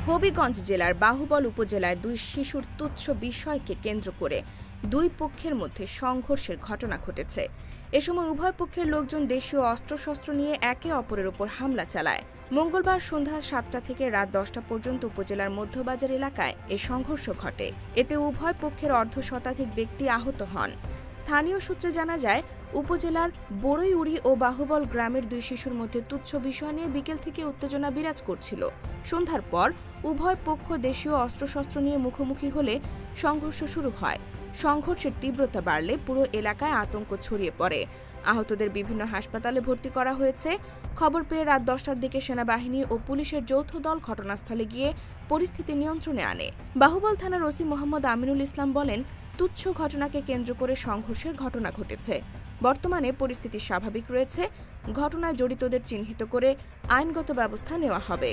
হবিগঞ্জ জেলার বাহুবল উপজেলায় দুই শিশুর তুচ্ছ বিষয়কে কেন্দ্র করে দুই পক্ষের মধ্যে সংঘর্ষের ঘটনা ঘটেছে। এ সময় উভয় পক্ষের লোকজন দেশীয় অস্ত্রশস্ত্র নিয়ে একে অপরের উপর হামলা চালায়। মঙ্গলবার সন্ধ্যা ৭টা থেকে রাত ১০টা পর্যন্ত উপজেলার মধ্যবাজার এলাকায় এ সংঘর্ষ ঘটে। এতে উভয় পক্ষের অর্ধশতাধিক ব্যক্তি আহত হন। স্থানীয় সূত্রে জানা যায়, উপজেলার বড়ইউড়ি ও বাহুবল গ্রামের দুই শিশুর মধ্যে তুচ্ছ বিষয় নিয়ে বিকেল থেকে উত্তেজনা বিরাজ করছিল। সন্ধ্যার পর উভয় পক্ষ দেশীয় অস্ত্রশস্ত্র নিয়ে মুখোমুখি হলে সংঘর্ষ শুরু হয়। সংঘর্ষের তীব্রতা বাড়লে পুরো এলাকায় আতঙ্ক ছড়িয়ে পড়ে। আহতদের বিভিন্ন হাসপাতালে ভর্তি করা হয়েছে। খবর পেয়ে রাত 10টার দিকে সেনাবাহিনী ও পুলিশের যৌথ দল ঘটনাস্থলে গিয়ে পরিস্থিতি নিয়ন্ত্রণে আনে। বাহুবল থানার ওসি মোহাম্মদ আমিনুল ইসলাম বলেন, তুচ্ছ ঘটনাকে কেন্দ্র করে সংঘর্ষের ঘটনা ঘটেছে। বর্তমানে পরিস্থিতি স্বাভাবিক রয়েছে। ঘটনায় জড়িতদের চিহ্নিত করে আইনগত ব্যবস্থা নেওয়া হবে।